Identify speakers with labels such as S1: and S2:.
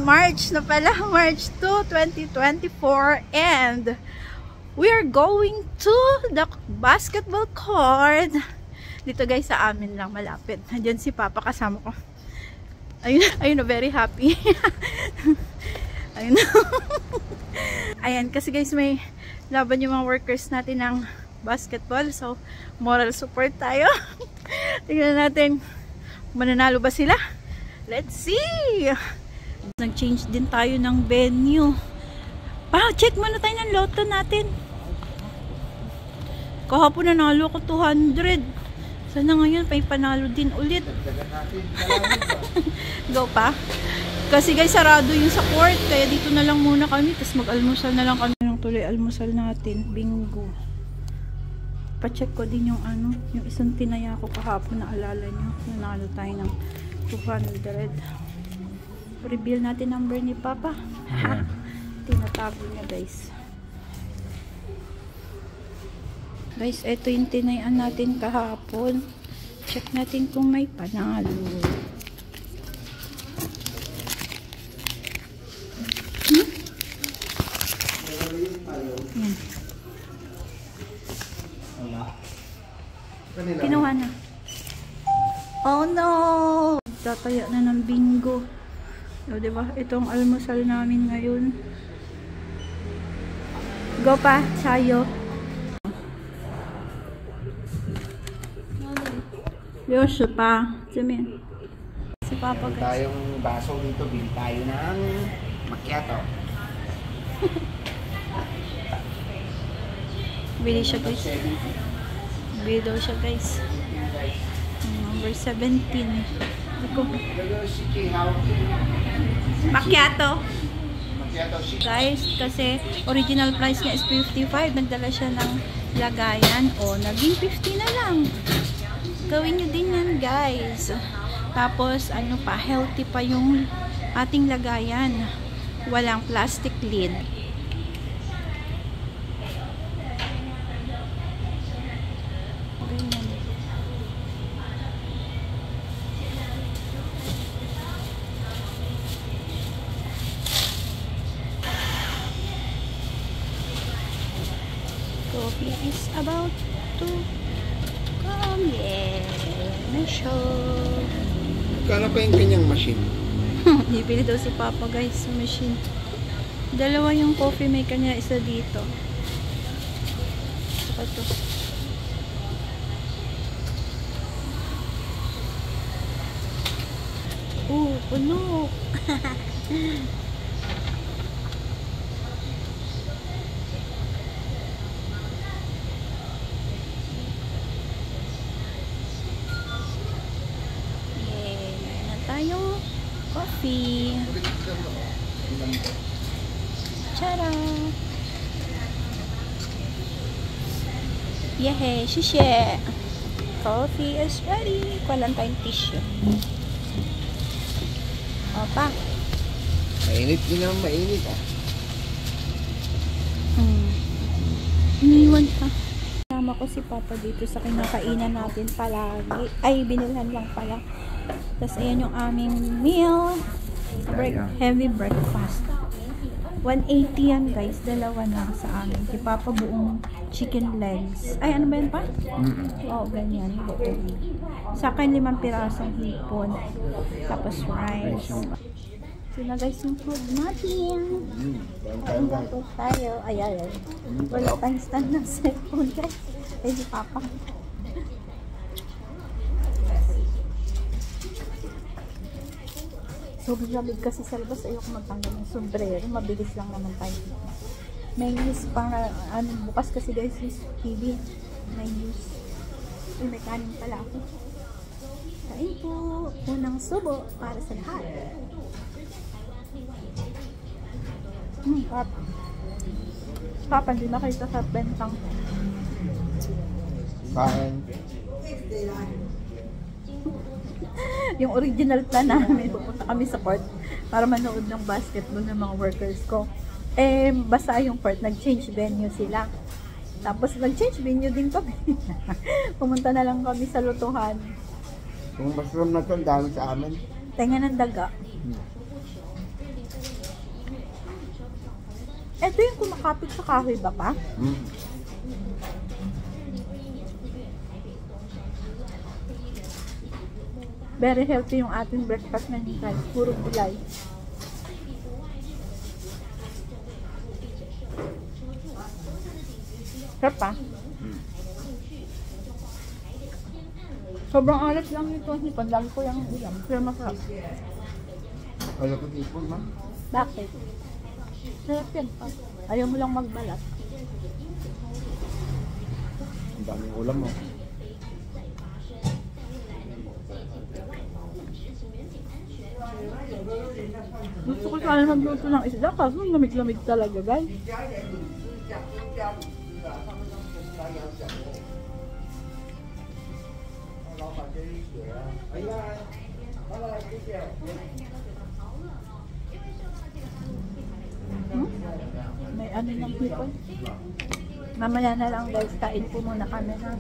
S1: March na pala, March 2, 2024, and we are going to the basketball court. Dito guys, sa amin lang, malapit. Nandiyan si Papa kasama ko. Ayun na, very happy. Ayun na. Ayan, kasi guys, may laban yung mga workers natin ng basketball. So, moral support tayo. Tingnan natin, mananalo ba sila? Let's see! Nag-change din tayo ng venue. Check muna tayo ng loto natin. Kahapon nanalo ko 200. Sana ngayon, panalo din ulit. Go pa? Kasi guys, sarado yung sa court. Kaya dito na lang muna kami. Tapos mag-almusal na lang kami. Tuloy almusal natin. Bingo. Pa-check ko din yung yung isang tinaya ko kahapon. Naalala nyo. Nanalo tayo ng 200. Reveal natin number ni Papa. Ha! Tinatago niya guys. Guys, ito yung tinayan natin kahapon. Check natin kung may panalo. Yan. Kinuha na. Oh no! Tataya na ng bingo. O, diba? Itong almusal namin ngayon. Go pa, sayo. Yoshi pa. Samin. Si Papa guys.
S2: Tayong baso dito, bili tayo ng macchiato.
S1: Bili siya guys. Bili daw siya guys. Number 17. Iko. Macchiato. Guys, kasi original price niya is 55. Nagdala siya ng lagayan. O, naging 50 na lang. Gawin nyo din yan guys. Tapos ano pa, healthy pa yung ating lagayan. Walang plastic lid. Ganyan. Coffee is about to come. Yeah, show.
S2: Kano pa yung kanyang machine?
S1: Ibili daw si Papa guys sa machine. Dalawa yung coffee maker niya, isa dito. Saka to. Puno. Tayong coffee. Tara. Yehey, shishe. Coffee is ready. Walang tayong tissue. Opa.
S2: Mainit din naman, mainit ah.
S1: Iniwan pa. Kasama ko si Papa dito sa kinakainan natin palagi. Ay, binilhan lang pala. Tapos ayan yung aming meal. Heavy breakfast. 180 yan guys. Dalawa na sa amin. Si Papa buong chicken legs. Ay, ano ba yan pa? Oo, ganyan. Buong. Sa akin 5 pirasong hipon. Tapos rice. So na guys yung food natin. Kain po tayo. Ayan. Wala tayong stand ng cellphone guys. Ay, si Papa. Sobrang lamig kasi sa labas. Ayoko magtanggal ng sombrero. Mabilis lang naman tayo dito. May news pang bukas kasi guys yung TV. May news. May kanin pala ako. Kain po. Unang subo para sa lahat. Papa. Papa, hindi nakita sa bentang.
S2: Kain.
S1: Yung original plan namin, pupunta kami sa court para manood ng basketball ng mga workers ko. Eh, basta yung court, nag-change venue sila. Tapos nag-change venue din kami. Pumunta na lang kami sa lutuhan.
S2: Kung mushroom na ito, dami sa amin.
S1: Tenga ng daga. Ito yung kumakapit sa kahoy ba pa?
S2: Mm.
S1: Very healthy yung ating breakfast ngayon guys. Puro gulay. Sarap pa. Sobrang alat lang nito. Pandami ko yung ulam. Pero masarap.
S2: Wala ko tipon, ma.
S1: Bakit? Sarap yan pa. Ayaw mo lang magbalat.
S2: Ang daming ulam mo.
S1: Gusto ko sana magluto ng isda kaso lamig-lamig talaga guys. May ano ng hipon. Mamaya na lang guys, kain po muna kami na.